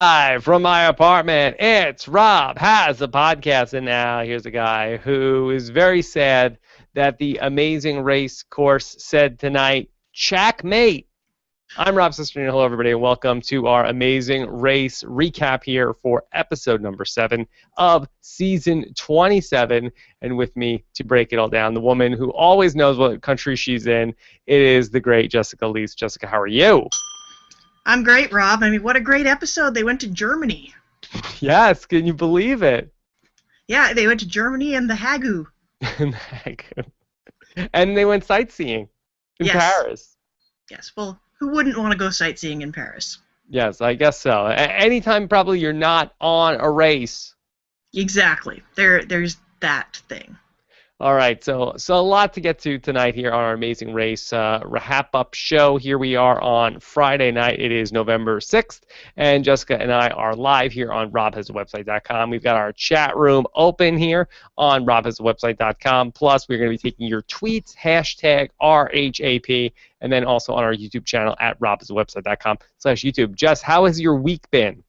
Live from my apartment, it's Rob has a podcast, and now here's a guy who is very sad that the Amazing Race course said tonight, checkmate. I'm Rob Cesternino. Hello, everybody, and welcome to our Amazing Race recap here for episode number 7 of season 27. And with me to break it all down, the woman who always knows what country she's in, it is the great Jessica Liese. Jessica, how are you? I'm great, Rob. I mean, what a great episode. They went to Germany. Yes, can you believe it? Yeah, they went to Germany and the Hagu. And they went sightseeing in Paris. Yes, well, who wouldn't want to go sightseeing in Paris? Yes, I guess so. Anytime probably you're not on a race. Exactly. There's that thing. All right, so a lot to get to tonight here on our Amazing Race wrap-up show. Here we are on Friday night. It is November 6th, and Jessica and I are live here on RHAP.com. We've got our chat room open here on RHAP.com. Plus, we're going to be taking your tweets, hashtag RHAP, and then also on our YouTube channel at RHAP.com/YouTube. Jess, how has your week been?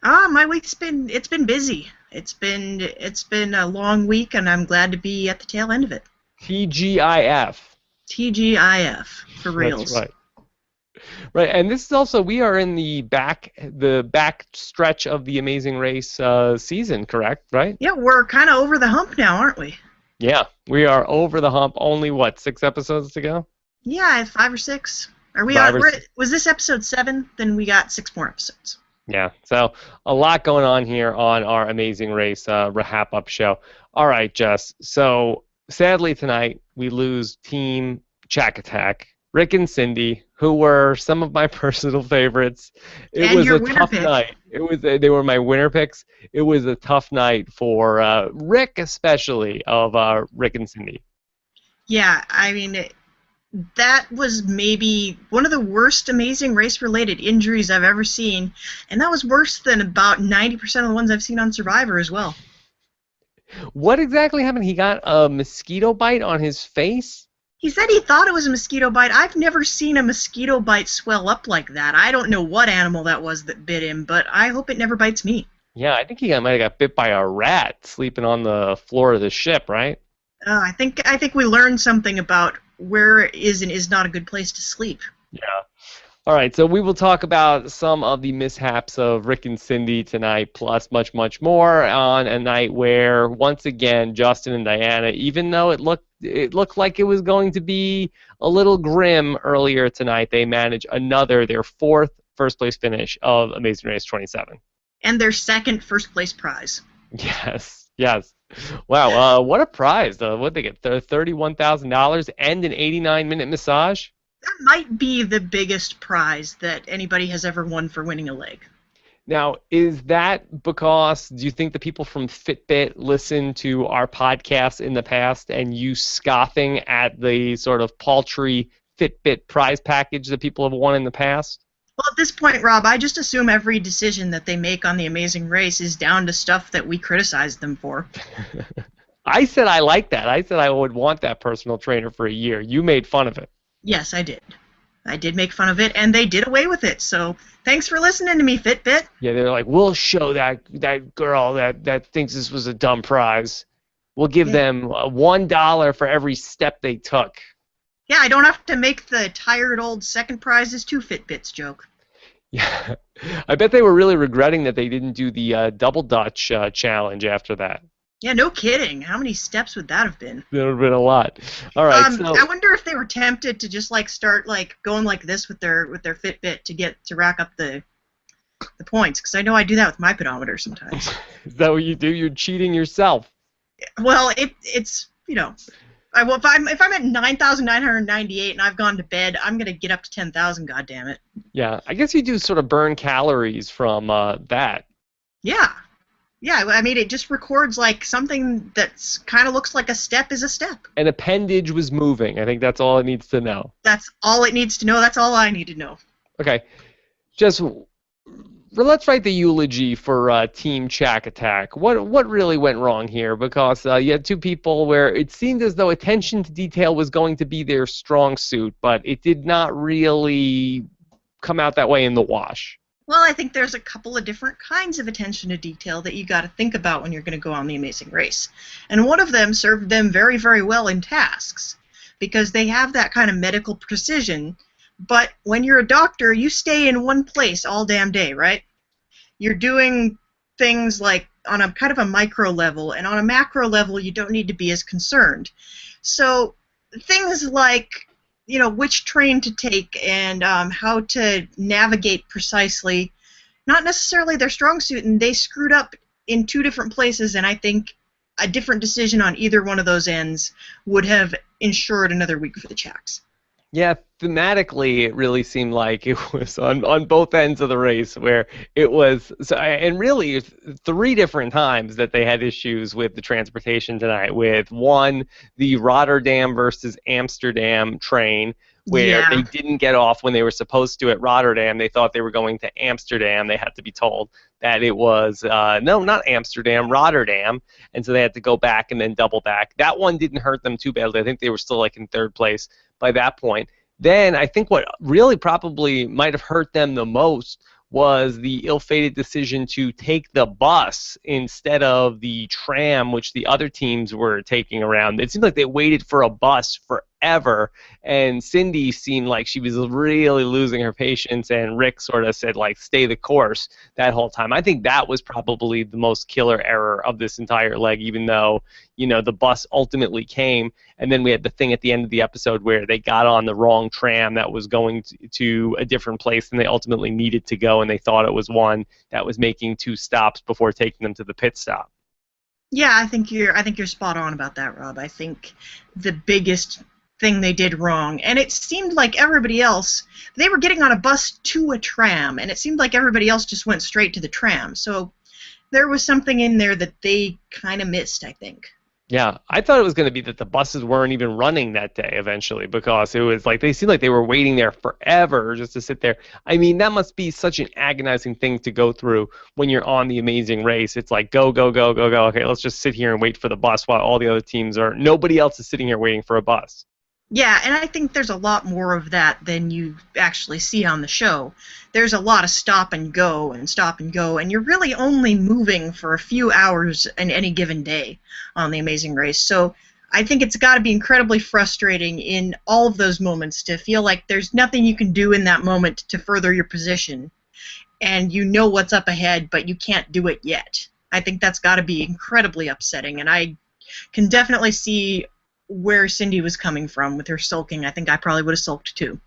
My week's been busy. It's been a long week, and I'm glad to be at the tail end of it. TGIF. TGIF, for reals. That's right. Right, and this is also, we are in the back stretch of the Amazing Race season, correct? Right? Yeah, we're kind of over the hump now, aren't we? Yeah, we are over the hump. Only, 6 episodes to go? Yeah, 5 or 6. Was this episode 7? Then we got 6 more episodes. Yeah, so a lot going on here on our Amazing Race wrap-up show. All right, Jess, so sadly tonight we lose Team Chack Attack, Rick and Cindy, who were some of my personal favorites. It was a tough night. They were my winner picks. It was a tough night for Rick, especially, of Rick and Cindy. Yeah, I mean, that was maybe one of the worst Amazing Race-related injuries I've ever seen, and that was worse than about 90% of the ones I've seen on Survivor as well. What exactly happened? He got a mosquito bite on his face? He said he thought it was a mosquito bite. I've never seen a mosquito bite swell up like that. I don't know what animal that was that bit him, but I hope it never bites me. Yeah, I think he might have got bit by a rat sleeping on the floor of the ship, right? I think we learned something about where is and is not a good place to sleep. Yeah. All right, so we will talk about some of the mishaps of Rick and Cindy tonight, plus much, much more on a night where, once again, Justin and Diana, even though it looked like it was going to be a little grim earlier tonight, they managed their 4th first-place finish of Amazing Race 27. And their 2nd first-place prize. Yes. Wow, what a prize. What'd they get? $31,000 and an 89-minute massage? That might be the biggest prize that anybody has ever won for winning a leg. Now, is that because, do you think the people from Fitbit listen to our podcast in the past and you scoffing at the sort of paltry Fitbit prize package that people have won in the past? Well, at this point, Rob, I just assume every decision that they make on The Amazing Race is down to stuff that we criticize them for. I said I like that. I said I would want that personal trainer for a year. You made fun of it. Yes, I did. I did make fun of it, and they did away with it. So thanks for listening to me, Fitbit. Yeah, they're like, we'll show that girl that thinks this was a dumb prize. We'll give them $1 for every step they took. Yeah, I don't have to make the tired old second prizes 2 Fitbits joke. Yeah, I bet they were really regretting that they didn't do the Double Dutch challenge after that. Yeah, no kidding. How many steps would that have been? There would have been a lot. All right. So, I wonder if they were tempted to just start going like this with their Fitbit to rack up the points, because I know I do that with my pedometer sometimes. Is that what you do? You're cheating yourself. Well, it's if I'm at 9,998 and I've gone to bed, I'm gonna get up to 10,000. Goddammit. Yeah, I guess you do sort of burn calories from that. Yeah. Yeah, I mean, it just records something that's kind of looks like a step is a step. An appendage was moving. I think that's all it needs to know. That's all it needs to know. That's all I need to know. Okay. Just let's write the eulogy for Team Chack Attack. What really went wrong here? Because you had 2 people where it seemed as though attention to detail was going to be their strong suit, but it did not really come out that way in the wash. Well, I think there's a couple of different kinds of attention to detail that you got to think about when you're going to go on The Amazing Race. And one of them served them very, very well in tasks because they have that kind of medical precision. But when you're a doctor, you stay in one place all damn day, right? You're doing things like on a kind of a micro level, and on a macro level, you don't need to be as concerned. So things like, you know, which train to take and how to navigate precisely, not necessarily their strong suit, and they screwed up in two different places, and I think a different decision on either one of those ends would have ensured another week for the Czechs. Yeah, thematically, it really seemed like it was on both ends of the race where it was, so, and really three different times that they had issues with the transportation tonight. With one, the Rotterdam versus Amsterdam train, where Yeah. they didn't get off when they were supposed to at Rotterdam. They thought they were going to Amsterdam. They had to be told that it was, no, not Amsterdam, Rotterdam. And so they had to go back and then double back. That one didn't hurt them too badly. I think they were still like in third place by that point. Then I think what really probably might have hurt them the most was the ill-fated decision to take the bus instead of the tram, which the other teams were taking around. It seemed like they waited for a bus forever, and Cindy seemed like she was really losing her patience, and Rick sort of said, like, stay the course that whole time. I think that was probably the most killer error of this entire leg, even though, you know, the bus ultimately came, and then we had the thing at the end of the episode where they got on the wrong tram that was going to a different place than they ultimately needed to go, and they thought it was one that was making two stops before taking them to the pit stop. Yeah, I think you're spot on about that, Rob. I think the biggest thing they did wrong, and it seemed like everybody else, they were getting on a bus to a tram, and it seemed like everybody else just went straight to the tram. So there was something in there that they kind of missed, I think. Yeah, I thought it was going to be that the buses weren't even running that day eventually, because it was like they seemed like they were waiting there forever just to sit there. I mean, that must be such an agonizing thing to go through when you're on The Amazing Race. It's like go, go, go, go, go. Okay, let's just sit here and wait for the bus while all the other teams are, nobody else is sitting here waiting for a bus. Yeah, and I think there's a lot more of that than you actually see on the show. There's a lot of stop and go, and you're really only moving for a few hours in any given day on The Amazing Race. So I think it's got to be incredibly frustrating in all of those moments to feel like there's nothing you can do in that moment to further your position, and you know what's up ahead, but you can't do it yet. I think that's got to be incredibly upsetting, and I can definitely see where Cindy was coming from with her sulking. I think I probably would have sulked too.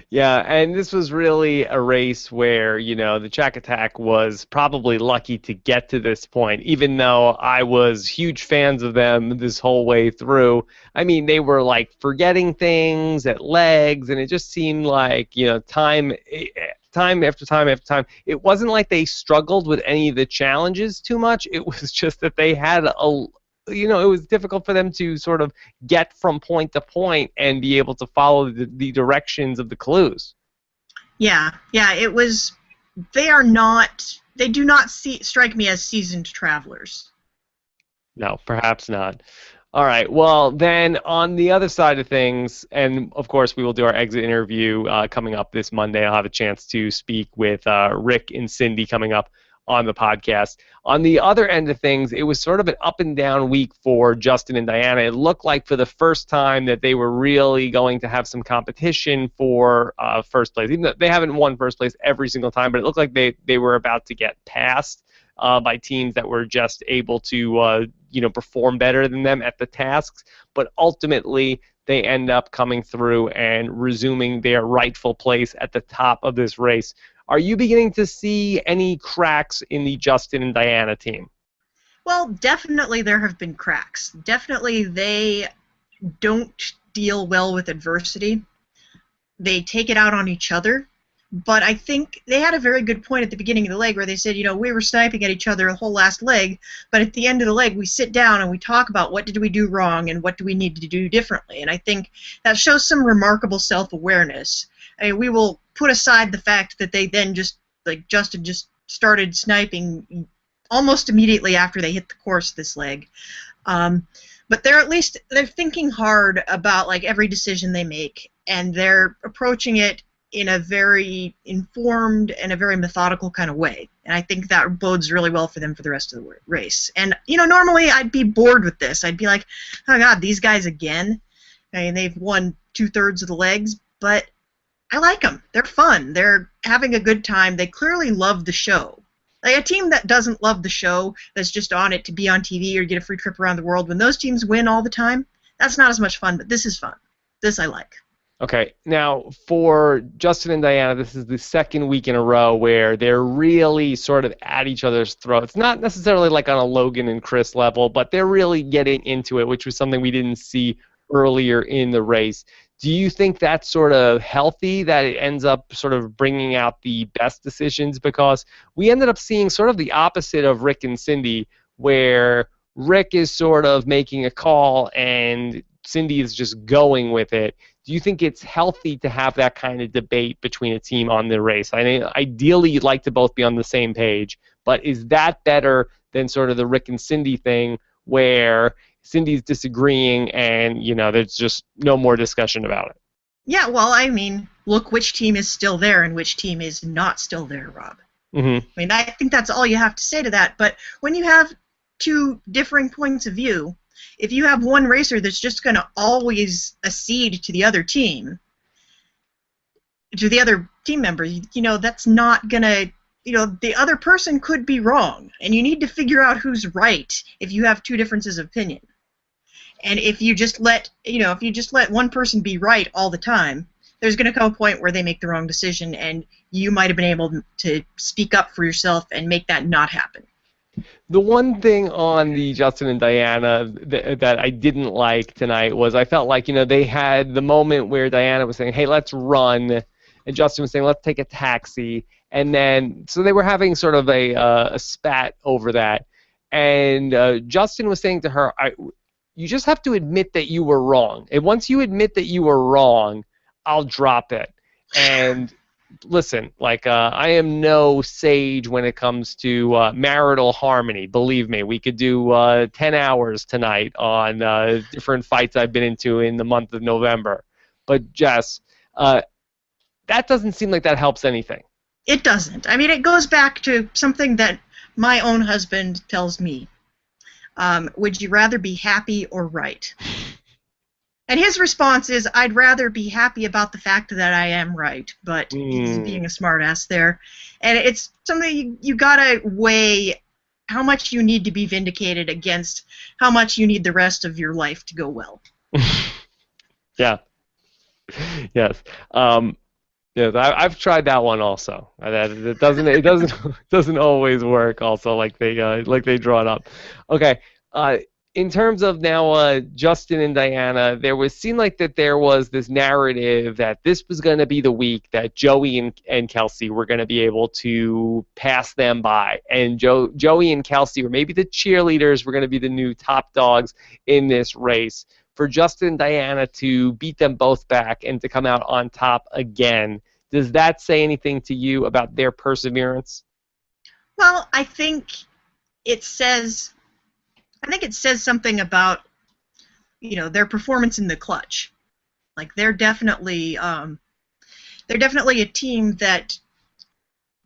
Yeah, and this was really a race where, you know, the Czech Attack was probably lucky to get to this point, even though I was huge fans of them this whole way through. I mean, they were like forgetting things at legs, and it just seemed like, you know, time after time after time. It wasn't like they struggled with any of the challenges too much. It was just that they had it was difficult for them to sort of get from point to point and be able to follow the directions of the clues. Yeah, it was. They do not strike me as seasoned travelers. No, perhaps not. All right. Well, then on the other side of things, and of course we will do our exit interview coming up this Monday. I'll have a chance to speak with Rick and Cindy coming up on the podcast. On the other end of things, it was sort of an up and down week for Justin and Diana. It looked like for the first time that they were really going to have some competition for first place. Even though they haven't won first place every single time, but it looked like they were about to get passed by teams that were just able to perform better than them at the tasks. But ultimately, they end up coming through and resuming their rightful place at the top of this race. Are you beginning to see any cracks in the Justin and Diana team? Well, definitely there have been cracks. Definitely they don't deal well with adversity. They take it out on each other. But I think they had a very good point at the beginning of the leg where they said, we were sniping at each other the whole last leg, but at the end of the leg we sit down and we talk about what did we do wrong and what do we need to do differently. And I think that shows some remarkable self-awareness. I mean, we will put aside the fact that they then Justin just started sniping almost immediately after they hit the course this leg. But they're thinking hard about every decision they make, and they're approaching it in a very informed and a very methodical kind of way. And I think that bodes really well for them for the rest of the race. And, normally I'd be bored with this. I'd be like, oh, God, these guys again? I mean, they've won 2/3 of the legs, but I like them. They're fun. They're having a good time. They clearly love the show. Like a team that doesn't love the show, that's just on it to be on TV or get a free trip around the world, when those teams win all the time, that's not as much fun, but this is fun. This I like. Okay, now for Justin and Diana, this is the second week in a row where they're really sort of at each other's throats. Not necessarily like on a Logan and Chris level, but they're really getting into it, which was something we didn't see earlier in the race. Do you think that's sort of healthy, that it ends up sort of bringing out the best decisions? Because we ended up seeing sort of the opposite of Rick and Cindy, where Rick is sort of making a call and Cindy is just going with it. Do you think it's healthy to have that kind of debate between a team on the race? I mean, ideally, you'd like to both be on the same page, but is that better than sort of the Rick and Cindy thing where Cindy's disagreeing and, there's just no more discussion about it? Yeah, well, I mean, look which team is still there and which team is not still there, Rob. Mm-hmm. I mean, I think that's all you have to say to that, but when you have two differing points of view, if you have one racer that's just going to always accede to the other team, to the other team member, that's not going to, the other person could be wrong, and you need to figure out who's right if you have two differences of opinion. And if you just let, one person be right all the time, there's going to come a point where they make the wrong decision, and you might have been able to speak up for yourself and make that not happen. The one thing on the Justin and Diana that I didn't like tonight was I felt like, they had the moment where Diana was saying, hey, let's run, and Justin was saying, let's take a taxi. And then, so they were having sort of a spat over that. And Justin was saying to her, you just have to admit that you were wrong. And once you admit that you were wrong, I'll drop it. And listen, I am no sage when it comes to marital harmony. Believe me, we could do 10 hours tonight on different fights I've been into in the month of November. But Jess, that doesn't seem like that helps anything. It doesn't. I mean, it goes back to something that my own husband tells me. Would you rather be happy or right? And his response is, I'd rather be happy about the fact that I am right, but he's being a smartass there. And it's something you gotta weigh how much you need to be vindicated against how much you need the rest of your life to go well. Yeah. Yes. Yes, I've tried that one also. It doesn't always work. Also, like they draw it up. Okay. In terms of now Justin and Diana, seemed like that there was this narrative that this was going to be the week that Joey and Kelsey were going to be able to pass them by, and Joey and Kelsey, or maybe the cheerleaders, were going to be the new top dogs in this race. For Justin and Diana to beat them both back and to come out on top again, does that say anything to you about their perseverance? Well, I think it says something about, their performance in the clutch. Like they're definitely a team that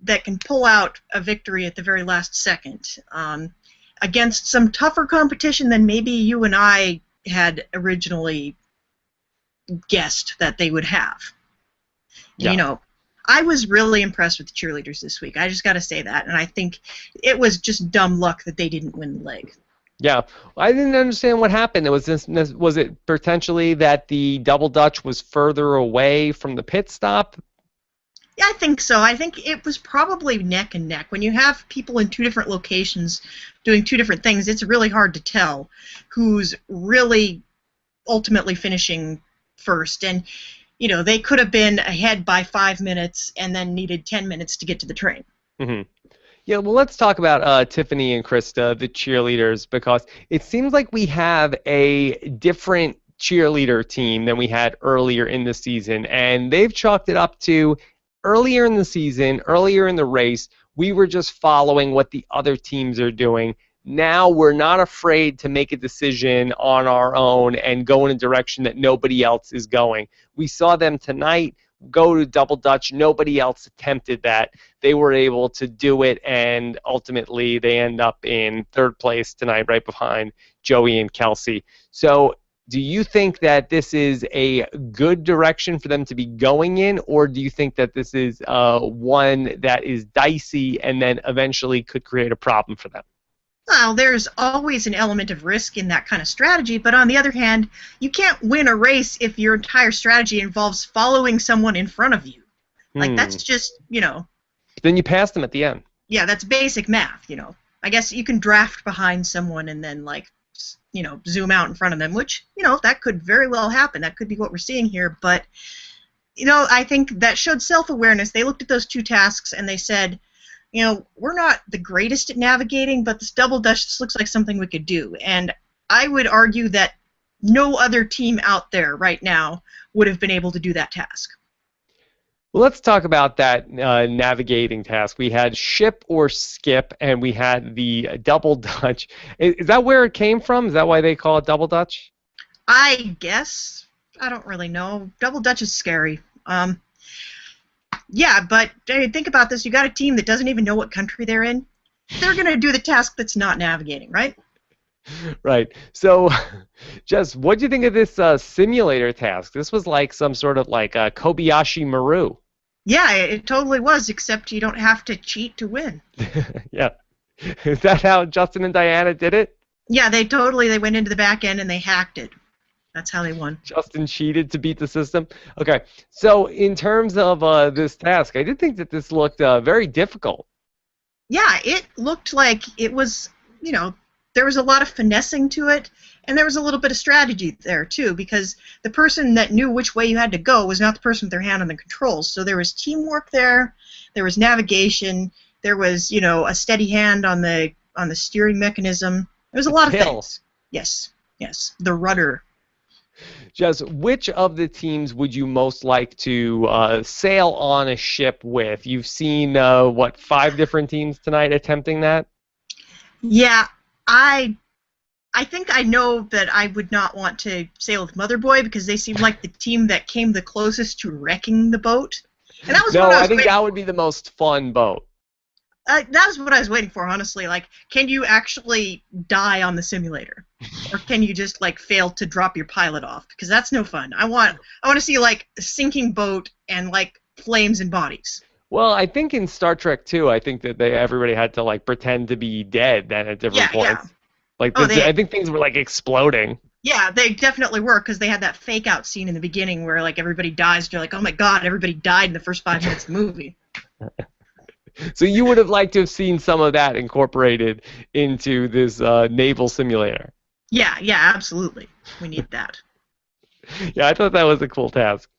can pull out a victory at the very last second against some tougher competition than maybe you and I had originally guessed that they would have. Yeah. I was really impressed with the cheerleaders this week. I just got to say that, and I think it was just dumb luck that they didn't win the leg. Yeah, I didn't understand what happened. Was it potentially that the double dutch was further away from the pit stop? Yeah, I think so. I think it was probably neck and neck. When you have people in two different locations doing two different things, it's really hard to tell who's really ultimately finishing first. And, they could have been ahead by 5 minutes and then needed 10 minutes to get to the train. Mm-hmm. Yeah, well, let's talk about Tiffany and Krista, the cheerleaders, because it seems like we have a different cheerleader team than we had earlier in the season, and they've chalked it up to earlier in the season, earlier in the race, we were just following what the other teams are doing. Now we're not afraid to make a decision on our own and go in a direction that nobody else is going. We saw them tonight go to double dutch. Nobody else attempted that. They were able to do it, and ultimately they end up in third place tonight, right behind Joey and Kelsey. So do you think that this is a good direction for them to be going in, or do you think that this is one that is dicey and then eventually could create a problem for them? Well, there's always an element of risk in that kind of strategy, but on the other hand, you can't win a race if your entire strategy involves following someone in front of you. Like, that's just, Then you pass them at the end. Yeah, that's basic math, I guess you can draft behind someone and then, zoom out in front of them, which, that could very well happen. That could be what we're seeing here, but, I think that showed self-awareness. They looked at those two tasks and they said, we're not the greatest at navigating, but this double dutch, this looks like something we could do. And I would argue that no other team out there right now would have been able to do that task. Well, let's talk about that navigating task. We had ship or skip, and we had the double dutch. Is that where it came from? Is that why they call it double dutch? I guess. I don't really know. Double dutch is scary. Yeah, but think about this. You got a team that doesn't even know what country they're in. They're going to do the task that's not navigating, right? Right. So, Jess, what do you think of this simulator task? This was like some sort of like Kobayashi Maru. Yeah, it totally was, except you don't have to cheat to win. Yeah. Is that how Justin and Diana did it? Yeah, they went into the back end and they hacked it. That's how they won. Justin cheated to beat the system? Okay. So in terms of this task, I did think that this looked very difficult. Yeah, it looked like it was, there was a lot of finessing to it, and there was a little bit of strategy there, too, because the person that knew which way you had to go was not the person with their hand on the controls. So there was teamwork there, there was navigation, there was, a steady hand on the steering mechanism. There was a lot of things. Yes, the rudder. Jess, which of the teams would you most like to sail on a ship with? You've seen, 5 different teams tonight attempting that? Yeah, I think I know that I would not want to sail with Motherboy because they seem like the team that came the closest to wrecking the boat. And that was I think that would be the most fun boat. That was what I was waiting for, honestly. Like, can you actually die on the simulator, or can you just fail to drop your pilot off? Because that's no fun. I want to see a sinking boat and flames and bodies. Well, I think in Star Trek 2, I think that everybody had to pretend to be dead then at different points. Yeah. I think things were exploding. Yeah, they definitely were, because they had that fake out scene in the beginning where everybody dies. And you're like, oh my god, everybody died in the first 5 minutes of the movie. So you would have liked to have seen some of that incorporated into this naval simulator. Yeah, absolutely. We need that. Yeah, I thought that was a cool task.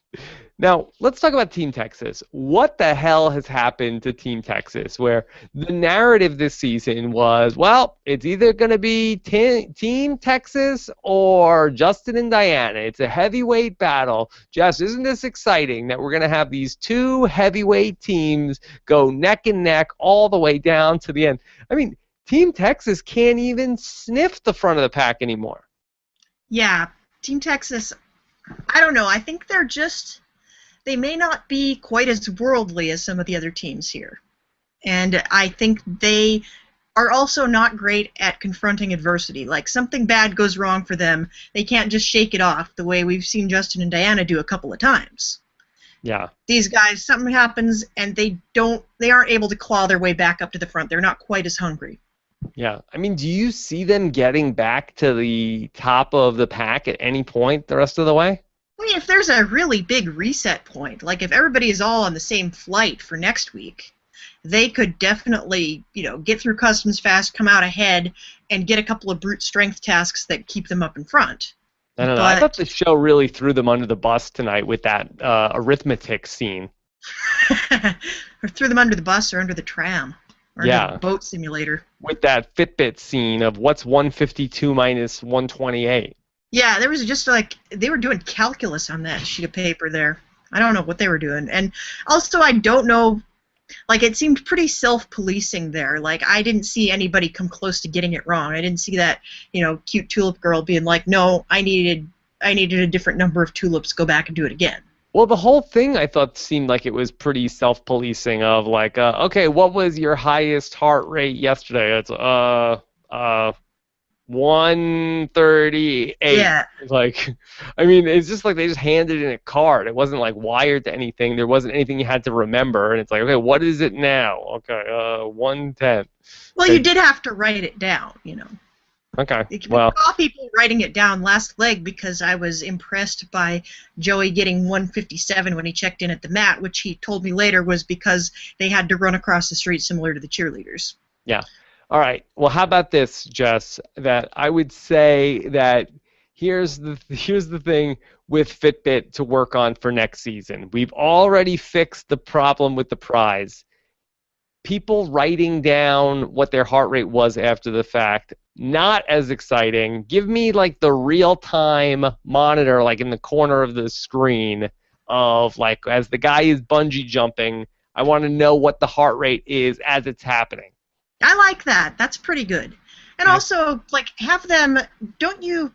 Now, let's talk about Team Texas. What the hell has happened to Team Texas, where the narrative this season was, well, it's either going to be Team Texas or Justin and Diana. It's a heavyweight battle. Jess, isn't this exciting that we're going to have these 2 heavyweight teams go neck and neck all the way down to the end? I mean, Team Texas can't even sniff the front of the pack anymore. Yeah, Team Texas, I don't know. I think they may not be quite as worldly as some of the other teams here. And I think they are also not great at confronting adversity. Something bad goes wrong for them, they can't just shake it off the way we've seen Justin and Diana do a couple of times. Yeah. These guys, something happens, and they aren't able to claw their way back up to the front. They're not quite as hungry. Yeah. I mean, do you see them getting back to the top of the pack at any point the rest of the way? I mean, if there's a really big reset point, if everybody is all on the same flight for next week, they could definitely, get through customs fast, come out ahead, and get a couple of brute strength tasks that keep them up in front. I don't know. I thought the show really threw them under the bus tonight with that arithmetic scene. Or threw them under the bus or under the tram. Or the boat simulator. With that Fitbit scene of what's 152 minus 128. Yeah, there was just they were doing calculus on that sheet of paper there. I don't know what they were doing. And also, I don't know, it seemed pretty self-policing there. I didn't see anybody come close to getting it wrong. I didn't see that, cute tulip girl being like, no, I needed a different number of tulips, go back and do it again. Well, the whole thing I thought seemed like it was pretty self-policing of like, okay, what was your highest heart rate yesterday? It's 138. Yeah. Like, I mean, it's just like they just handed in a card. It wasn't like wired to anything. There wasn't anything you had to remember. And it's like, okay, what is it now? Okay, 110. Well, you did have to write it down, you know. Okay, We well, saw people writing it down last leg because I was impressed by Joey getting 157 when he checked in at the mat, which he told me later was because they had to run across the street similar to the cheerleaders. yeah. All right. Well, how about this, Jess? That I would say that here's the thing with Fitbit to work on for next season. We've already fixed the problem with the prize. People writing down what their heart rate was after the fact, not as exciting. Give me like the real-time monitor like in the corner of the screen of like as the guy is bungee jumping, I want to know what the heart rate is as it's happening. I like that. That's pretty good. And also, like, have them, don't you,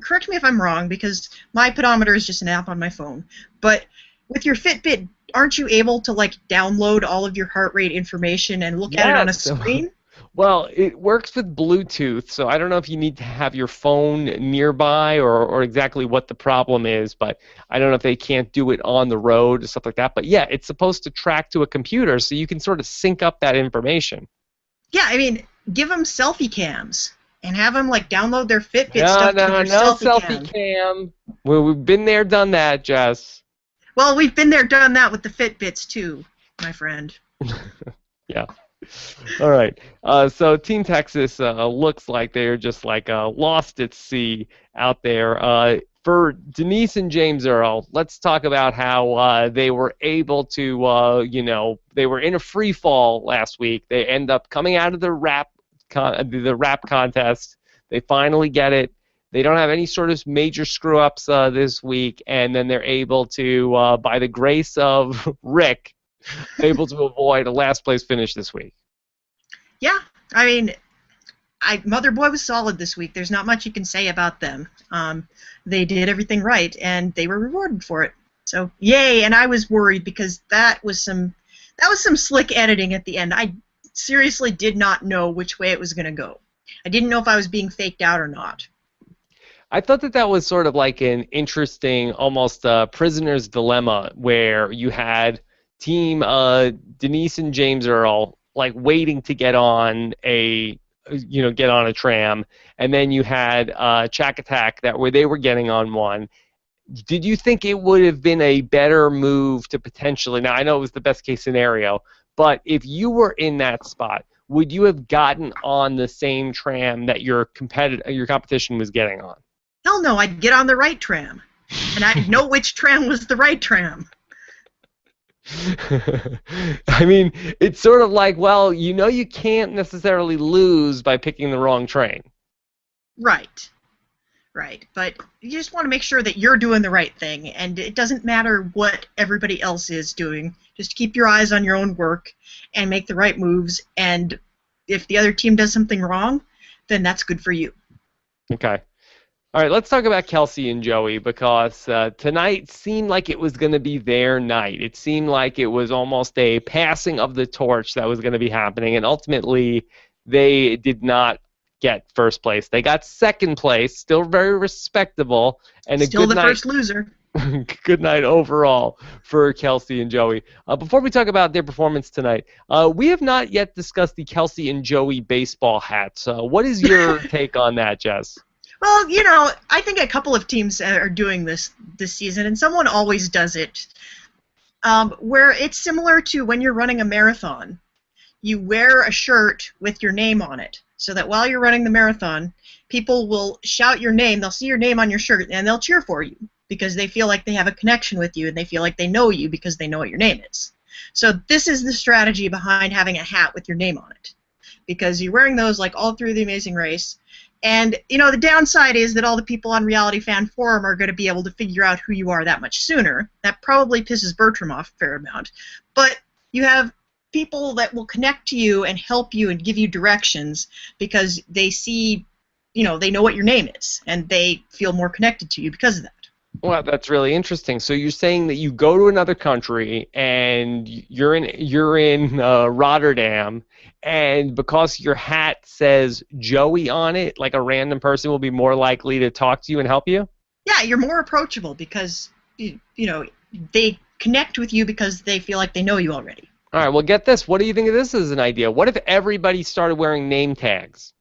correct me if I'm wrong, because my pedometer is just an app on my phone, but with your Fitbit, aren't you able to, like, download all of your heart rate information and look at it on a screen? Well, it works with Bluetooth, so I don't know if you need to have your phone nearby or exactly what the problem is, but I don't know if they can't do it on the road or stuff like that. But yeah, it's supposed to track to a computer, so you can sort of sync up that information. Yeah, I mean, give them selfie cams and have them, like, download their Fitbit stuff to their selfie cam. We've been there, done that, Jess. Well, we've been there, done that with the Fitbits, too, my friend. Yeah. All right. So Team Texas looks like they're just like lost at sea out there. For Denise and James Earl, let's talk about how they were able to, they were in a free fall last week. They end up coming out of the RHAP contest. They finally get it. They don't have any sort of major screw-ups this week, and then they're able to, by the grace of Rick, able to avoid a last-place finish this week. Yeah, I mean, Mother Boy was solid this week. There's not much you can say about them. They did everything right, and they were rewarded for it. So, yay! And I was worried because that was some slick editing at the end. I seriously did not know which way it was going to go. I didn't know if I was being faked out or not. I thought that was sort of like an interesting, almost prisoner's dilemma, where you had Team Denise and James Earl like waiting to get on a tram, and then you had Chack Attack where they were getting on one. Did you think it would have been a better move to potentially? Now I know it was the best case scenario, but if you were in that spot, would you have gotten on the same tram that your competition was getting on? Hell no, I'd get on the right tram, and I'd know which tram was the right tram. I mean, it's sort of like, well, you can't necessarily lose by picking the wrong train. Right. But you just want to make sure that you're doing the right thing, and it doesn't matter what everybody else is doing. Just keep your eyes on your own work and make the right moves, and if the other team does something wrong, then that's good for you. Okay. All right, let's talk about Kelsey and Joey, because tonight seemed like it was going to be their night. It seemed like it was almost a passing of the torch that was going to be happening, and ultimately they did not get first place. They got second place, still very respectable, and still the first loser. Good night overall for Kelsey and Joey. Before we talk about their performance tonight, we have not yet discussed the Kelsey and Joey baseball hats. What is your take on that, Jess? Well, I think a couple of teams are doing this season, and someone always does it, where it's similar to when you're running a marathon. You wear a shirt with your name on it, so that while you're running the marathon, people will shout your name, they'll see your name on your shirt, and they'll cheer for you, because they feel like they have a connection with you, and they feel like they know you because they know what your name is. So this is the strategy behind having a hat with your name on it, because you're wearing those like all through the Amazing Race. And, the downside is that all the people on Reality Fan Forum are going to be able to figure out who you are that much sooner. That probably pisses Bertram off a fair amount. But you have people that will connect to you and help you and give you directions because they see, they know what your name is, and they feel more connected to you because of that. Well, that's really interesting. So you're saying that you go to another country and you're in Rotterdam, and because your hat says Joey on it, like a random person will be more likely to talk to you and help you? Yeah, you're more approachable because you know they connect with you because they feel like they know you already. All right, well, get this. What do you think of this as an idea? What if everybody started wearing name tags?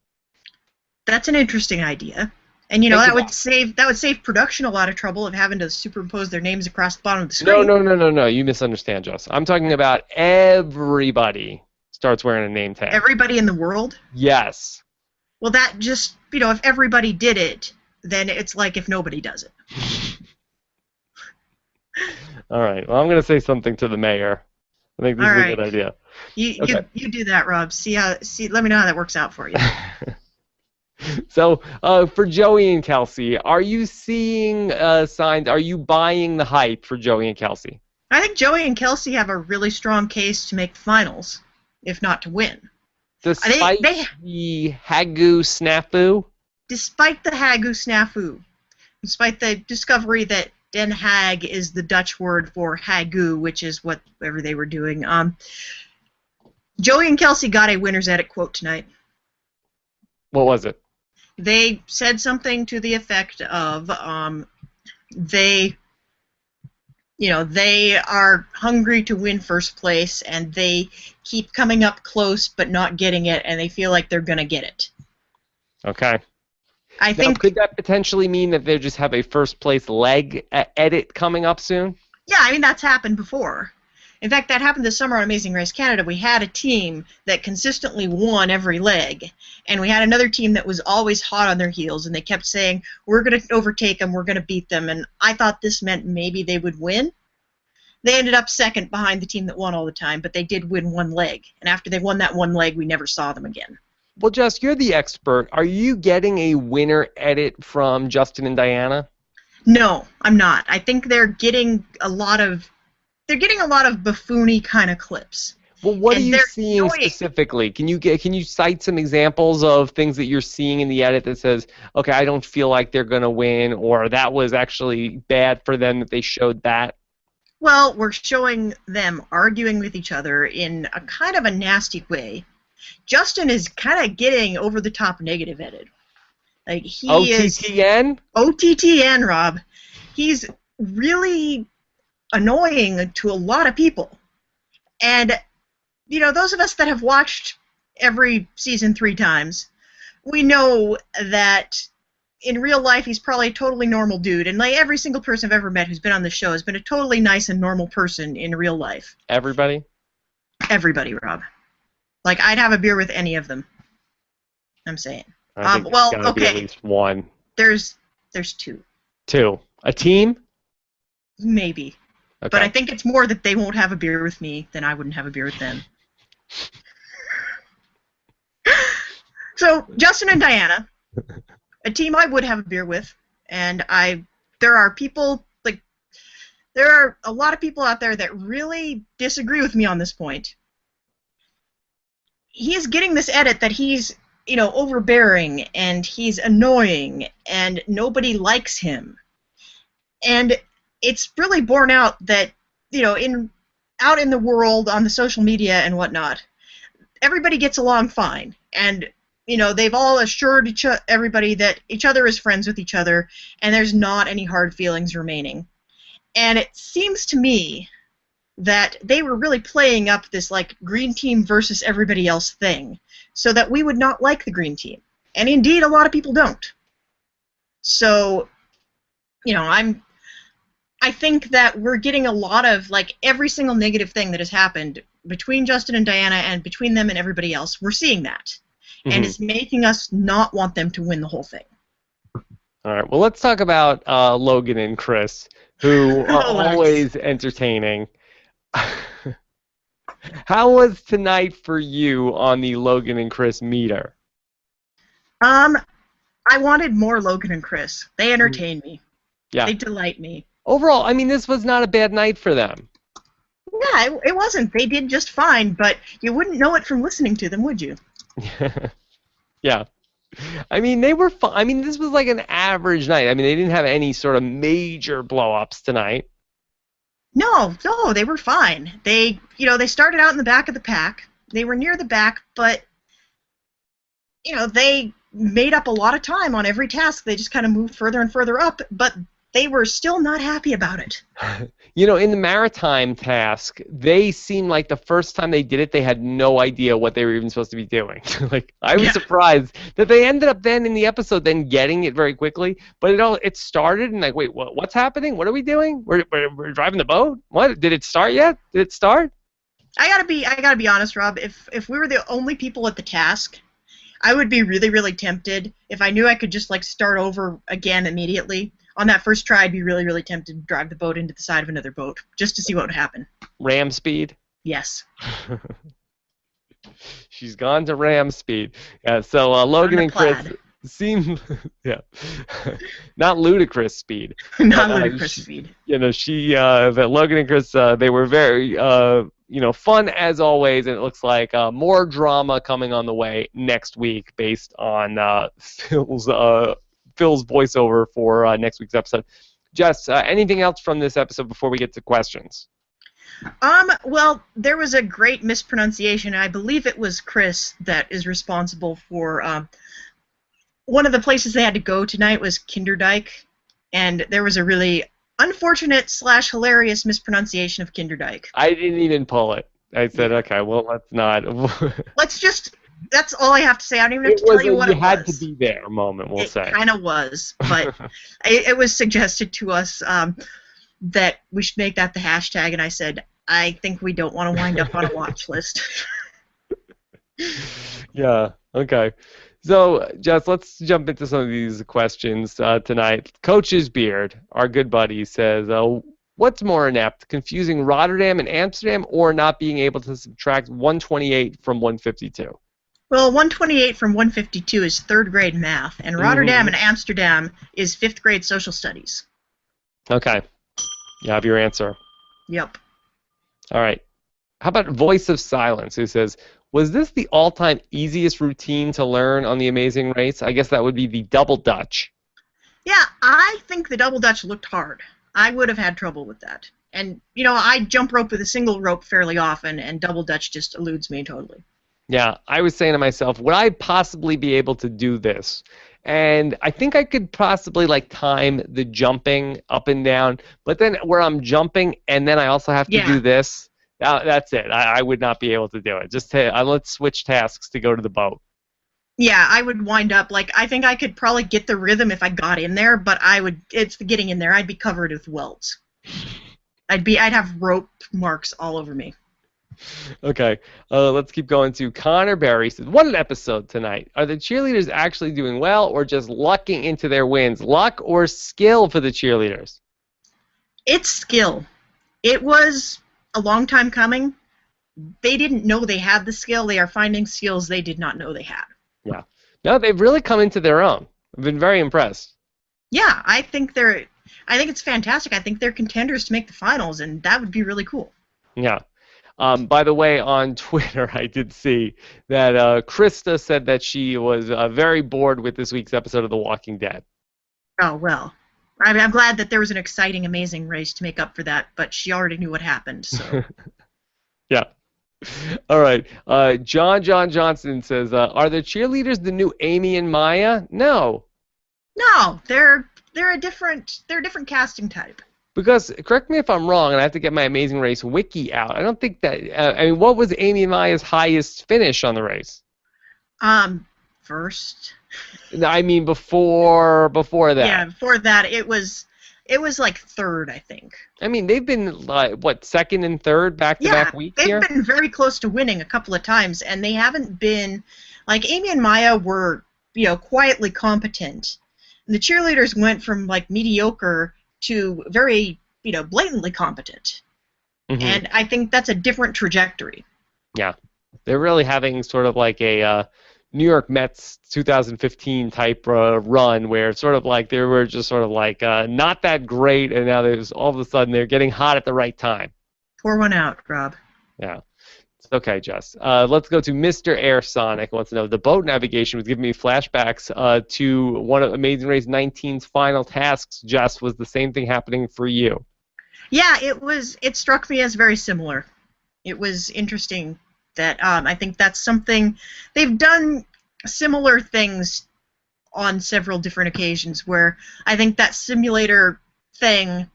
That's an interesting idea. And Think that would save production a lot of trouble of having to superimpose their names across the bottom of the No, screen. no, no, no, no. You misunderstand, Jess. I'm talking about everybody starts wearing a name tag. Everybody in the world. Yes. Well, that just if everybody did it, then it's like if nobody does it. All right. Well, I'm going to say something to the mayor. I think this All is a right. good idea. You do that, Rob. Let me know how that works out for you. So, for Joey and Kelsey, are you seeing signs? Are you buying the hype for Joey and Kelsey? I think Joey and Kelsey have a really strong case to make the finals, if not to win. Despite the Hagu snafu? Despite the Hagu snafu, despite the discovery that Den Haag is the Dutch word for Hagu, which is whatever they were doing, Joey and Kelsey got a winner's edit quote tonight. What was it? They said something to the effect of they are hungry to win first place, and they keep coming up close but not getting it, and they feel like they're going to get it. Okay. I think could that potentially mean that they just have a first place leg edit coming up soon? Yeah, I mean, that's happened before. In fact, that happened this summer on Amazing Race Canada. We had a team that consistently won every leg, and we had another team that was always hot on their heels, and they kept saying, we're going to overtake them, we're going to beat them, and I thought this meant maybe they would win. They ended up second behind the team that won all the time, but they did win one leg, and after they won that one leg, we never saw them again. Well, Jess, you're the expert. Are you getting a winner edit from Justin and Diana? No, I'm not. I think they're getting a lot of buffoony kind of clips. Well, what are you seeing specifically? Can you cite some examples of things that you're seeing in the edit that says, okay, I don't feel like they're going to win, or that was actually bad for them that they showed that? Well, we're showing them arguing with each other in a kind of a nasty way. Justin is kind of getting over the top negative edit. Like OTTN? OTTN, Rob. He's really annoying to a lot of people. And, those of us that have watched every season 3 times, we know that in real life he's probably a totally normal dude. And like every single person I've ever met who's been on the show has been a totally nice and normal person in real life. Everybody? Everybody, Rob. Like, I'd have a beer with any of them. I'm saying. I think there's gotta be at least one. There's 2. 2. A team? Maybe. Okay. But I think it's more that they won't have a beer with me than I wouldn't have a beer with them. So, Justin and Diana, a team I would have a beer with, and there are a lot of people out there that really disagree with me on this point. He is getting this edit that he's, overbearing, and he's annoying, and nobody likes him. And it's really borne out that, out in the world, on the social media and whatnot, everybody gets along fine. And, they've all assured everybody that each other is friends with each other, and there's not any hard feelings remaining. And it seems to me that they were really playing up this, like, green team versus everybody else thing, so that we would not like the green team. And indeed, a lot of people don't. So, I think that we're getting a lot of, like, every single negative thing that has happened between Justin and Diana and between them and everybody else, we're seeing that. Mm-hmm. And it's making us not want them to win the whole thing. All right, well, let's talk about Logan and Chris, who are always entertaining. How was tonight for you on the Logan and Chris meter? I wanted more Logan and Chris. They entertain me. Yeah. They delight me. Overall, I mean, this was not a bad night for them. Yeah, it wasn't. They did just fine, but you wouldn't know it from listening to them, would you? Yeah. I mean, they were fun. I mean, this was like an average night. I mean, they didn't have any sort of major blow-ups tonight. No, they were fine. They started out in the back of the pack. They were near the back, but they made up a lot of time on every task. They just kind of moved further and further up, but they were still not happy about it. In the maritime task, they seemed like the first time they did it, they had no idea what they were even supposed to be doing. I was surprised that they ended up then in the episode then getting it very quickly, but it started and wait, what's happening? What are we doing? We're driving the boat? What? Did it start yet? Did it start? I gotta be honest, Rob. If we were the only people at the task, I would be really, really tempted. If I knew I could just start over again immediately on that first try, I'd be really, really tempted to drive the boat into the side of another boat just to see what would happen. Ram speed? Yes. She's gone to ram speed. Yeah, so Logan and Chris seem, not ludicrous speed. Not ludicrous speed. That Logan and Chris, they were very, fun as always, and it looks like more drama coming on the way next week based on Phil's voiceover for next week's episode. Jess, anything else from this episode before we get to questions? Well, there was a great mispronunciation. I believe it was Chris that is responsible for one of the places they had to go tonight was Kinderdijk, and there was a really unfortunate / hilarious mispronunciation of Kinderdijk. I didn't even pull it. I said, okay, well, let's not. That's all I have to say. I don't even have to tell you what it was. You had to be there moment, we'll say. It kind of was, but it was suggested to us that we should make that the hashtag, and I said, I think we don't want to wind up on a watch list. Yeah, okay. So, Jess, let's jump into some of these questions tonight. Coach's Beard, our good buddy, says, what's more inept, confusing Rotterdam and Amsterdam or not being able to subtract 128 from 152? Well, 128 from 152 is third grade math, and Rotterdam and Amsterdam is fifth grade social studies. Okay. You have your answer. Yep. All right. How about Voice of Silence, who says, was this the all-time easiest routine to learn on The Amazing Race? I guess that would be the double Dutch. Yeah, I think the double Dutch looked hard. I would have had trouble with that. And, I jump rope with a single rope fairly often, and double Dutch just eludes me totally. Yeah, I was saying to myself, would I possibly be able to do this? And I think I could possibly time the jumping up and down, but then where I'm jumping and then I also have to do this, that's it. I would not be able to do it. Just let's switch tasks to go to the boat. Yeah, I would wind up, I think I could probably get the rhythm if I got in there, but it's the getting in there. I'd be covered with welts. I'd have rope marks all over me. Okay, let's keep going to Connor Berry says, what an episode tonight. Are the cheerleaders actually doing well or just lucking into their wins? Luck or skill for the cheerleaders? It's skill. It was a long time coming. They didn't know they had the skill. They are finding skills they did not know they had. Yeah. No, they've really come into their own. I've been very impressed. Yeah, I think it's fantastic. I think they're contenders to make the finals, and that would be really cool. Yeah. By the way, on Twitter, I did see that Krista said that she was very bored with this week's episode of The Walking Dead. Oh, well. I'm glad that there was an exciting, amazing race to make up for that, but she already knew what happened, so. Yeah. All right. John Johnson says, are the cheerleaders the new Amy and Maya? No. No, they're a different casting type. Because, correct me if I'm wrong, and I have to get my Amazing Race wiki out. I don't think that, what was Amy and Maya's highest finish on the race? First. I mean, before that. Yeah, before that, it was third, I think. I mean, they've been, second and third back-to-back weeks here? They've been very close to winning a couple of times, and they haven't been, Amy and Maya were, quietly competent. And the cheerleaders went from, mediocre to very, blatantly competent. Mm-hmm. And I think that's a different trajectory. Yeah. They're really having sort of a New York Mets 2015 type run where it's sort of they were just sort of not that great, and now there's all of a sudden they're getting hot at the right time. Pour one out, Rob. Yeah. It's okay, Jess. Let's go to Mr. Air Sonic. Wants to know, the boat navigation was giving me flashbacks to one of Amazing Race 19's final tasks. Jess, was the same thing happening for you? Yeah, it was. It struck me as very similar. It was interesting that I think that's something they've done similar things on several different occasions where I think that simulator thing,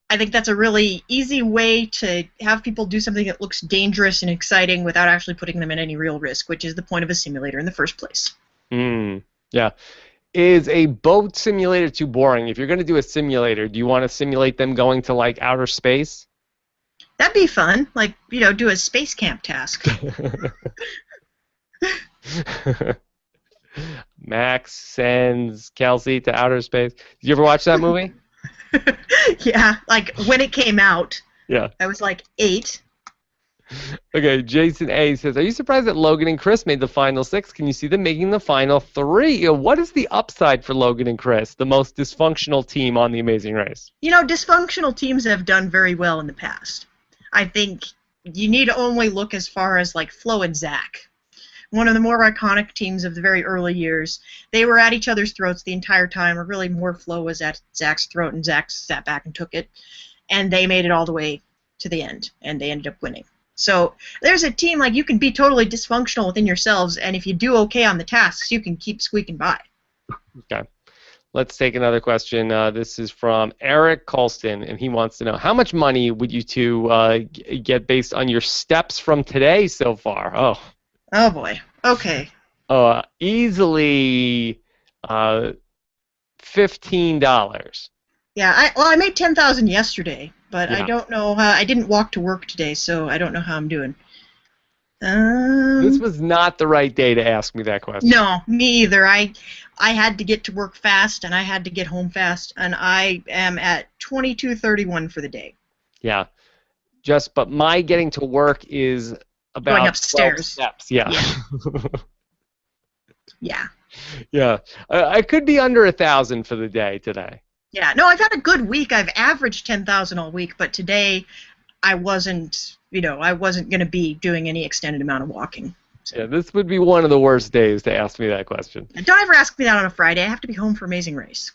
I think that's a really easy way to have people do something that looks dangerous and exciting without actually putting them in any real risk, which is the point of a simulator in the first place. Yeah. Is a boat simulator too boring? If you're going to do a simulator, do you want to simulate them going to, like, outer space? That'd be fun. Like, do a space camp task. Max sends Kelsey to outer space. Did you ever watch that movie? Yeah, like when it came out. Yeah. I was like 8. Okay, Jason A says, are you surprised that Logan and Chris made the final 6? Can you see them making the final 3? What is the upside for Logan and Chris, the most dysfunctional team on The Amazing Race? Dysfunctional teams have done very well in the past. I think you need to only look as far as like Flo and Zach. One of the more iconic teams of the very early years. They were at each other's throats the entire time, or really more Flo was at Zach's throat, and Zach sat back and took it. And they made it all the way to the end, and they ended up winning. So there's a team, like, you can be totally dysfunctional within yourselves, and if you do okay on the tasks, you can keep squeaking by. Okay. Let's take another question. This is from Eric Colston, and he wants to know, how much money would you two get based on your steps from today so far? Oh, boy. Okay. Easily $15. Yeah, I made 10,000 yesterday, but Yeah. I don't know how. I didn't walk to work today, so I don't know how I'm doing. This was not the right day to ask me that question. No, me either. I had to get to work fast, and I had to get home fast, and I am at 22:31 for the day. Yeah. But my getting to work is about Going upstairs. 12 steps. Yeah. Yeah. Yeah. I could be under 1,000 for the day today. Yeah. No, I've had a good week. I've averaged 10,000 all week, but today I wasn't going to be doing any extended amount of walking. So. Yeah, this would be one of the worst days to ask me that question. Don't ever ask me that on a Friday. I have to be home for Amazing Race.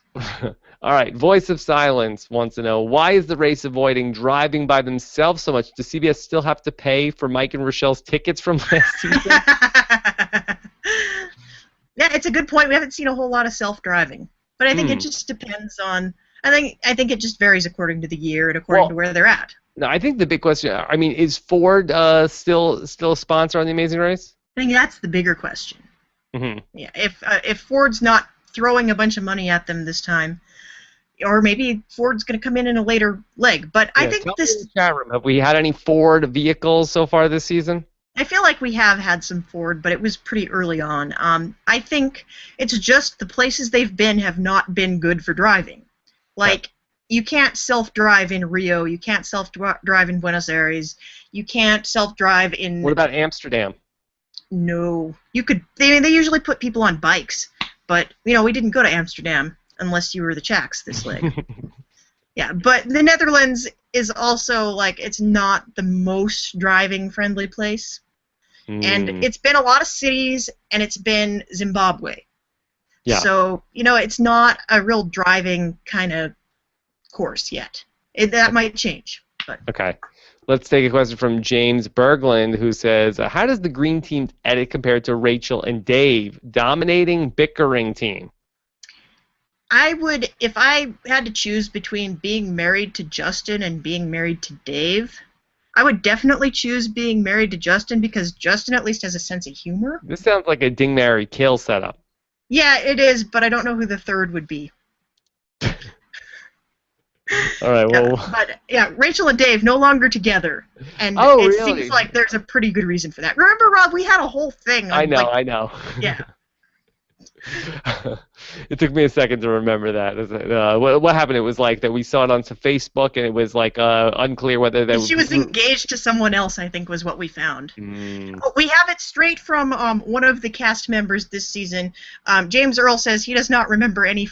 All right, Voice of Silence wants to know, why is the race avoiding driving by themselves so much? Does CBS still have to pay for Mike and Rochelle's tickets from last season? Yeah, it's a good point. We haven't seen a whole lot of self-driving, but I think it just depends on. I think it just varies according to the year and according to where they're at. No, I think the big question. I mean, is Ford still a sponsor on The Amazing Race? I think that's the bigger question. Mm-hmm. Yeah, if Ford's not throwing a bunch of money at them this time, or maybe Ford's going to come in a later leg. But I think this. Chat room, have we had any Ford vehicles so far this season? I feel like we have had some Ford, but it was pretty early on. I think it's just the places they've been have not been good for driving. Like, you can't self-drive in Rio. You can't self-drive in Buenos Aires. You can't self-drive in... What about Amsterdam? No. You could... They usually put people on bikes. But, we didn't go to Amsterdam unless you were the Chacks this leg. Yeah, but the Netherlands is also, like, it's not the most driving-friendly place. And it's been a lot of cities, and it's been Zimbabwe. Yeah. So, it's not a real driving kind of course yet. That might change. But. Okay. Let's take a question from James Berglund, who says, how does the green team's edit compare to Rachel and Dave? Dominating, bickering team. I would, if I had to choose between being married to Justin and being married to Dave, I would definitely choose being married to Justin because Justin at least has a sense of humor. This sounds like a ding, marry, kill setup. Yeah, it is, but I don't know who the third would be. All right, well... But, Rachel and Dave no longer together. And really? Seems like there's a pretty good reason for that. Remember, Rob, we had a whole thing on, I know. Yeah. It took me a second to remember that. What happened? It was like that we saw it on some Facebook, and it was like unclear whether they. She was engaged to someone else, I think, was what we found. We have it straight from one of the cast members this season. James Earl says he does not remember any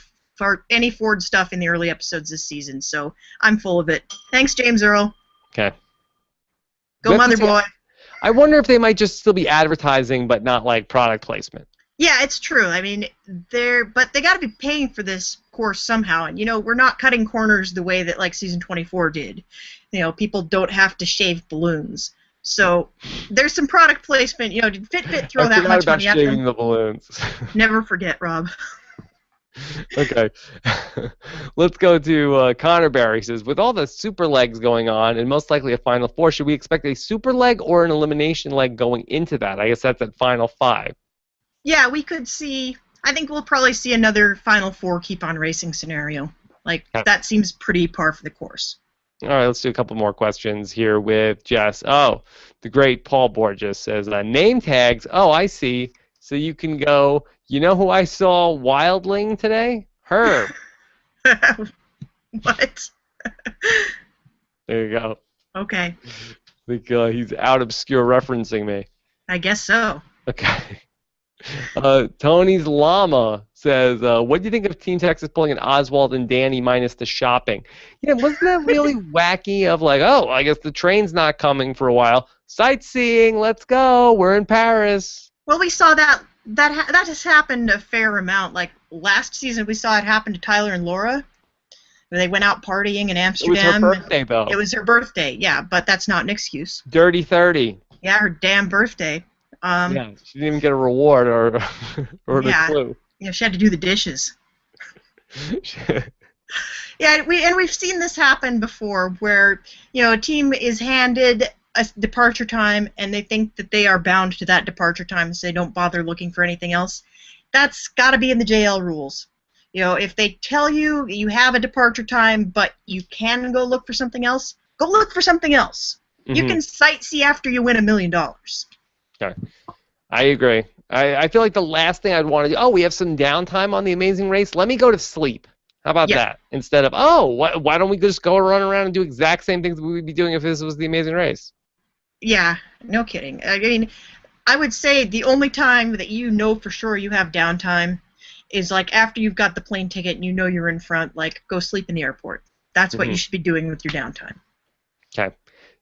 Ford stuff in the early episodes this season, so I'm full of it. Thanks, James Earl. Okay. Go Mother Boy. I wonder if they might just still be advertising, but not like product placement. Yeah, it's true. I mean, but they got to be paying for this course somehow. And, we're not cutting corners the way that, like, season 24 did. People don't have to shave balloons. So there's some product placement. Did Fitbit throw that much money at them? Shaving the balloons. Never forget, Rob. Okay. Let's go to Connor Barry. He says, with all the super legs going on and most likely a Final Four, should we expect a super leg or an elimination leg going into that? I guess that's at Final 5. Yeah, we could see. I think we'll probably see another Final Four keep on racing scenario. That seems pretty par for the course. All right, let's do a couple more questions here with Jess. Oh, the great Paul Borges says, name tags. Oh, I see. So you can go, you know who I saw wildling today? Herb. What? There you go. Okay. I think he's out obscure referencing me. I guess so. Okay. Tony's Llama says, what do you think of Team Texas pulling an Oswald and Danny minus the shopping? Yeah, wasn't that really wacky of like, oh, I guess the train's not coming for a while. Sightseeing, let's go. We're in Paris. Well, we saw that has happened a fair amount. Like last season, we saw it happen to Tyler and Laura. They went out partying in Amsterdam. It was her birthday, though. It was her birthday, yeah, but that's not an excuse. Dirty 30. Yeah, her damn birthday. Yeah, she didn't even get a reward or a clue. Yeah, she had to do the dishes. Yeah, we've seen this happen before, where a team is handed a departure time and they think that they are bound to that departure time, so they don't bother looking for anything else. That's got to be in the JL rules. If they tell you you have a departure time, but you can go look for something else, go look for something else. Mm-hmm. You can sightsee after you win $1 million. Okay. I agree. I feel like the last thing I'd want to do, we have some downtime on the Amazing Race. Let me go to sleep. How about that? Instead of, why don't we just go run around and do exact same things we would be doing if this was the Amazing Race? Yeah, no kidding. I mean, I would say the only time that you know for sure you have downtime is like after you've got the plane ticket and you know you're in front, like go sleep in the airport. That's what you should be doing with your downtime. Okay.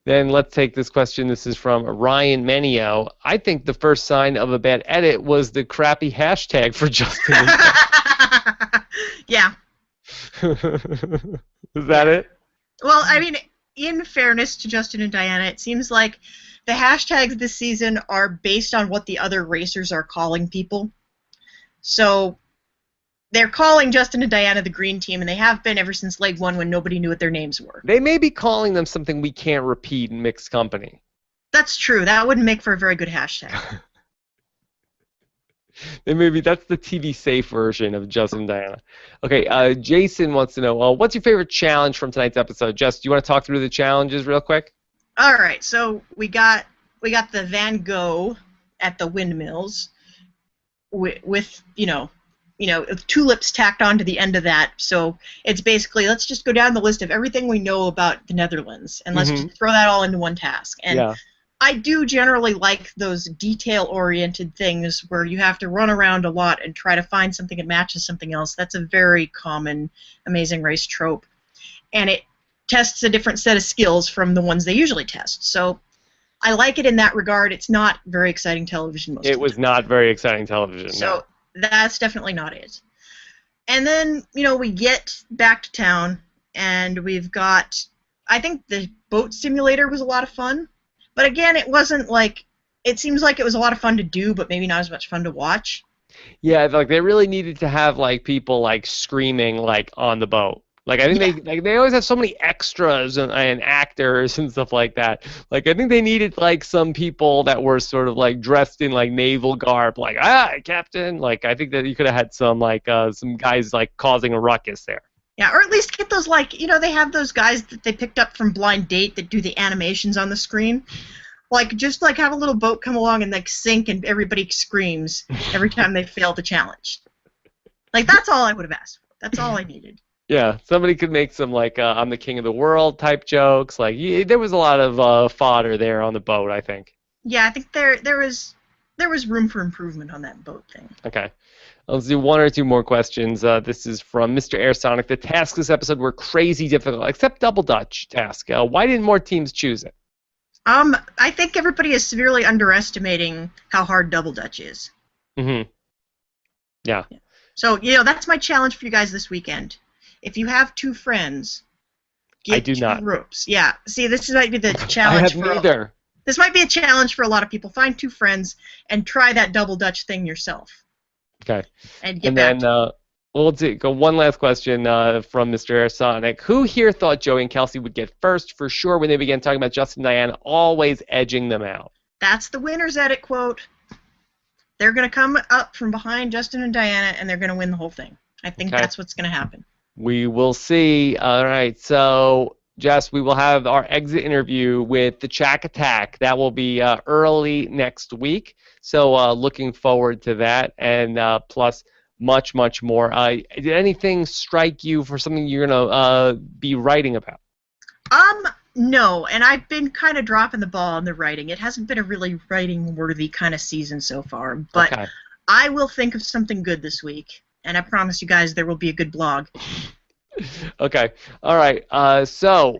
Then let's take this question. This is from Ryan Menio. I think the first sign of a bad edit was the crappy hashtag for Justin. Yeah. Is that it? Well, I mean, in fairness to Justin and Diana, it seems like the hashtags this season are based on what the other racers are calling people. So they're calling Justin and Diana the green team, and they have been ever since leg 1 when nobody knew what their names were. They may be calling them something we can't repeat in mixed company. That's true. That wouldn't make for a very good hashtag. That's the TV safe version of Justin and Diana. Okay, Jason wants to know, what's your favorite challenge from tonight's episode? Jess, do you want to talk through the challenges real quick? All right, so we got the Van Gogh at the windmills with tulips tacked onto the end of that. So it's basically, let's just go down the list of everything we know about the Netherlands, and let's just throw that all into one task. And I do generally like those detail-oriented things where you have to run around a lot and try to find something that matches something else. That's a very common Amazing Race trope. And it tests a different set of skills from the ones they usually test. So I like it in that regard. It's not very exciting television most of the time. It was not very exciting television, So that's definitely not it. And then, we get back to town, and we've got, I think the boat simulator was a lot of fun. But again, it wasn't like, it seems like it was a lot of fun to do, but maybe not as much fun to watch. Yeah, like they really needed to have like people like screaming like on the boat. Like I think they always have so many extras and actors and stuff like that. Like I think they needed like some people that were sort of like dressed in like naval garb, like Captain. Like I think that you could have had some like some guys like causing a ruckus there. Yeah, or at least get those, like, they have those guys that they picked up from Blind Date that do the animations on the screen. Like, just, like, have a little boat come along and, like, sink and everybody screams every time they fail the challenge. Like, that's all I would have asked for. That's all I needed. Yeah, somebody could make some, like, I'm the king of the world type jokes. Like, there was a lot of fodder there on the boat, I think. Yeah, I think there was room for improvement on that boat thing. Okay. Let's do one or two more questions. This is from Mr. Airsonic. The tasks this episode were crazy difficult, except Double Dutch task. Why didn't more teams choose it? I think everybody is severely underestimating how hard Double Dutch is. Mm-hmm. Yeah. So, that's my challenge for you guys this weekend. If you have two friends, I get do two not. ropes. Yeah. See, this might be the I challenge have neither. This might be a challenge for a lot of people. Find two friends and try that Double Dutch thing yourself. Okay. And get And then we'll go one last question from Mr. Aersonic. Who here thought Joey and Kelsey would get first for sure when they began talking about Justin and Diana always edging them out? That's the winner's edit quote. They're going to come up from behind Justin and Diana, and they're going to win the whole thing. I think that's what's going to happen. We will see. All right. So, Jess, we will have our exit interview with the Chack Attack. That will be early next week. So, looking forward to that. And plus, much, much more. Did anything strike you for something you're going to be writing about? No, and I've been kind of dropping the ball on the writing. It hasn't been a really writing-worthy kind of season so far, but I will think of something good this week, and I promise you guys there will be a good blog. Okay. All right. So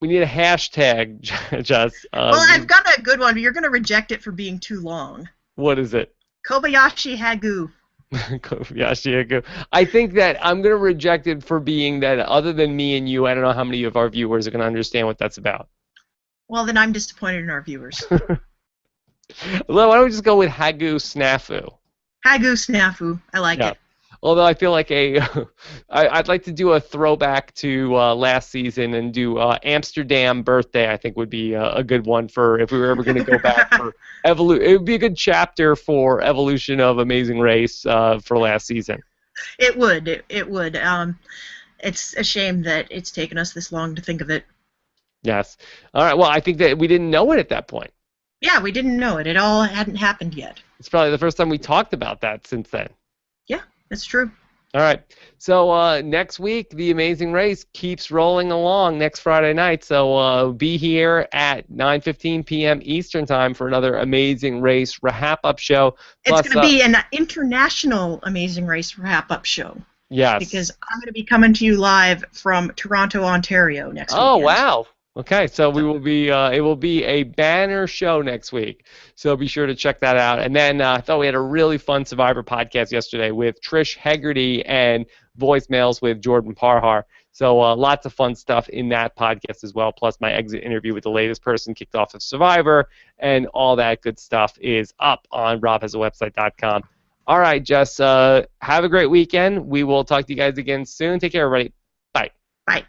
we need a hashtag, Jess. Well, I've got a good one, but you're going to reject it for being too long. What is it? Kobayashi Hagu. I think that I'm going to reject it for being that other than me and you, I don't know how many of our viewers are going to understand what that's about. Well, then I'm disappointed in our viewers. Well, why don't we just go with Hagu Snafu? Hagu Snafu. I like it. Although I feel like I'd like to do a throwback to last season and do Amsterdam Birthday. I think would be a good one for if we were ever going to go back for evolution. It would be a good chapter for evolution of Amazing Race for last season. It would. It would. It's a shame that it's taken us this long to think of it. Yes. All right. Well, I think that we didn't know it at that point. Yeah, we didn't know it. It all hadn't happened yet. It's probably the first time we talked about that since then. Yeah. That's true. All right. So next week, The Amazing Race keeps rolling along next Friday night. So be here at 9:15 p.m. Eastern Time for another Amazing Race wrap-up show. Plus, it's going to be an international Amazing Race wrap-up show. Yes. Because I'm going to be coming to you live from Toronto, Ontario next week. Oh, wow. Okay, so we will be. It will be a banner show next week, so be sure to check that out. And then I thought we had a really fun Survivor podcast yesterday with Trish Hegarty and voicemails with Jordan Parhar. So lots of fun stuff in that podcast as well. Plus my exit interview with the latest person kicked off of Survivor, and all that good stuff is up on robhasawebsite.com. All right, Jess. Have a great weekend. We will talk to you guys again soon. Take care, everybody. Bye. Bye.